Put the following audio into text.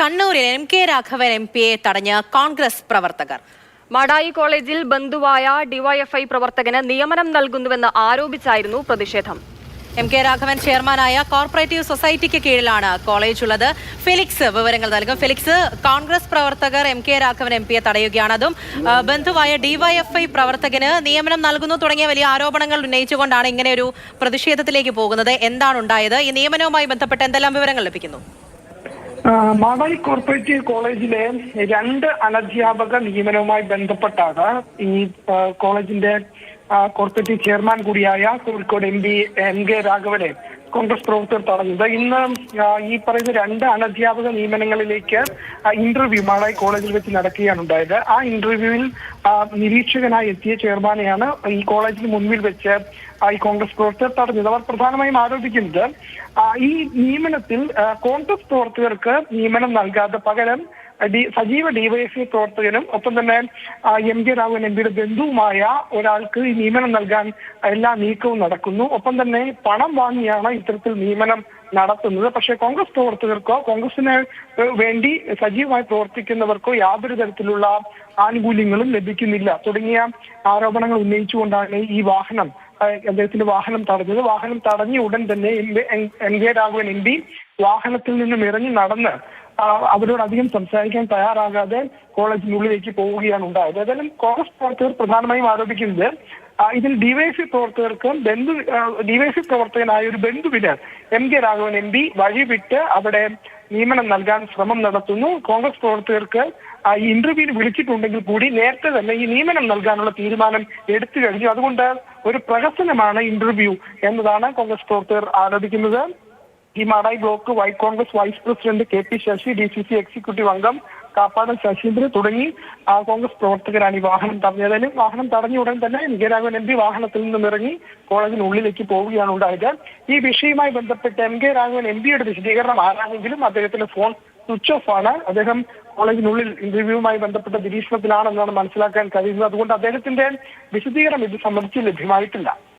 കണ്ണൂരിൽ എം.കെ. രാഘവൻ എം.പിയെ തടഞ്ഞ് കോൺഗ്രസ് പ്രവർത്തകർ. മാടായി കോളേജിൽ ബന്ധുവായ ഡിവൈഎഫ്ഐ പ്രവർത്തകന് നിയമനം നൽകുന്നുവെന്ന് ആരോപിച്ചായിരുന്നു പ്രതിഷേധം. എം.കെ. രാഘവൻ ചെയർമാനായ കോർപ്പറേറ്റീവ് സൊസൈറ്റിക്ക് കീഴിലാണ് കോളേജ് ഉള്ളത്. ഫെലിക്സ് വിവരങ്ങൾ നൽകും. ഫെലിക്സ്, കോൺഗ്രസ് പ്രവർത്തകർ എം.കെ. രാഘവൻ എം.പിയെ തടയുകയാണ്. അതും ബന്ധുവായ ഡിവൈഎഫ്ഐ പ്രവർത്തകന് നിയമനം നൽകുന്നു തുടങ്ങിയ വലിയ ആരോപണങ്ങൾ ഉന്നയിച്ചുകൊണ്ടാണ് ഇങ്ങനെ ഒരു പ്രതിഷേധത്തിലേക്ക് പോകുന്നത്. എന്താണ് ഉണ്ടായത്? ഈ നിയമനവുമായി ബന്ധപ്പെട്ട് എന്തെല്ലാം വിവരങ്ങൾ ലഭിക്കുന്നു? മാടായി കോർപ്പറേറ്റീവ് കോളേജിലെ 2 അനധ്യാപക നിയമനവുമായി ബന്ധപ്പെട്ടാണ് ഈ കോളേജിന്റെ കോർപ്പറേറ്റീവ് ചെയർമാൻ കൂടിയായ കോഴിക്കോട് എം.പി. എം.കെ. രാഘവനെ കോൺഗ്രസ് പ്രവർത്തകർ തടഞ്ഞത്. ഇന്ന് ഈ പറയുന്ന 2 അനധ്യാപക നിയമനങ്ങളിലേക്ക് ഇന്റർവ്യൂ മാടായി കോളേജിൽ വെച്ച് നടക്കുകയാണ് ഉണ്ടായത്. ആ ഇന്റർവ്യൂവിൽ നിരീക്ഷകനായി എത്തിയ ചെയർമാനെയാണ് ഈ കോളേജിന് മുൻപിൽ വെച്ച് ഈ കോൺഗ്രസ് പ്രവർത്തകർ തടഞ്ഞത്. അവർ പ്രധാനമായും ആരോപിക്കുന്നത് ഈ നിയമനത്തിൽ കോൺഗ്രസ് പ്രവർത്തകർക്ക് നിയമനം നൽകാതെ പകരം സജീവ ഡിവൈഎഫ്ഐ പ്രവർത്തകനും ഒപ്പം തന്നെ എം.കെ. രാഘവൻ എം.പിയുടെ ബന്ധുവുമായ ഒരാൾക്ക് ഈ നിയമനം നൽകാൻ എല്ലാ നീക്കവും നടക്കുന്നു. ഒപ്പം തന്നെ പണം വാങ്ങിയാണ് ഇത്തരത്തിൽ നിയമനം നടത്തുന്നത്. പക്ഷേ കോൺഗ്രസ് പ്രവർത്തകർക്കോ കോൺഗ്രസിന് വേണ്ടി സജീവമായി പ്രവർത്തിക്കുന്നവർക്കോ യാതൊരു തരത്തിലുള്ള ആനുകൂല്യങ്ങളും ലഭിക്കുന്നില്ല തുടങ്ങിയ ആരോപണങ്ങൾ ഉന്നയിച്ചുകൊണ്ടാണ് ഈ വാഹനം അദ്ദേഹത്തിന്റെ വാഹനം തടഞ്ഞത്. വാഹനം തടഞ്ഞ ഉടൻ തന്നെ എം.കെ. രാഘവൻ എം.പി വാഹനത്തിൽ നിന്നും ഇറങ്ങി നടന്ന് അവരോട് അധികം സംസാരിക്കാൻ തയ്യാറാകാതെ കോളേജിനുള്ളിലേക്ക് പോവുകയാണ് ഉണ്ടായത്. ഏതായാലും കോൺഗ്രസ് പ്രവർത്തകർ പ്രധാനമായും ആരോപിക്കുന്നത് ഇതിൽ ഡിവൈഎഫ്ഐ പ്രവർത്തകർക്ക് ഡിവൈഎഫ്ഐ പ്രവർത്തകനായ ഒരു ബന്ധുവിന് എം.കെ. രാഘവൻ എം.പി വഴിവിട്ട് അവിടെ നിയമനം നൽകാൻ ശ്രമം നടത്തുന്നു. കോൺഗ്രസ് പ്രവർത്തകർക്ക് ഈ ഇന്റർവ്യൂവിന് വിളിച്ചിട്ടുണ്ടെങ്കിൽ കൂടി നേരത്തെ തന്നെ ഈ നിയമനം നൽകാനുള്ള തീരുമാനം എടുത്തു കഴിഞ്ഞു. അതുകൊണ്ട് ഒരു പ്രഹസനമാണ് ഇന്റർവ്യൂ എന്നതാണ് കോൺഗ്രസ് പ്രവർത്തകർ ആരോപിക്കുന്നത്. ഈ Madayi block Congress vice president K P. Sasi, DCC executive അംഗം കാപ്പാടൻ ശശീന്ദ്രൻ തുടങ്ങി കോൺഗ്രസ് പ്രവർത്തകരാണ് ഈ വാഹനം തടഞ്ഞത്. വാഹനം തടഞ്ഞ ഉടൻ തന്നെ എം.കെ. രാഘവൻ എം.പി വാഹനത്തിൽ നിന്നും ഇറങ്ങി കോളേജിനുള്ളിലേക്ക് പോവുകയാണ് ഉണ്ടായത്. ഈ വിഷയവുമായി ബന്ധപ്പെട്ട് എം.കെ. രാഘവൻ എം.പിയുടെ വിശദീകരണം ആരാണെങ്കിലും അദ്ദേഹത്തിന്റെ ഫോൺ സ്വിച്ച് ഓഫ് ആണ്. അദ്ദേഹം കോളേജിനുള്ളിൽ ഇന്റർവ്യൂവുമായി ബന്ധപ്പെട്ട നിരീക്ഷണത്തിലാണെന്നാണ് മനസ്സിലാക്കാൻ കഴിയുന്നത്. അതുകൊണ്ട് അദ്ദേഹത്തിന്റെ വിശദീകരണം ഇത് സംബന്ധിച്ച് ലഭ്യമായിട്ടില്ല.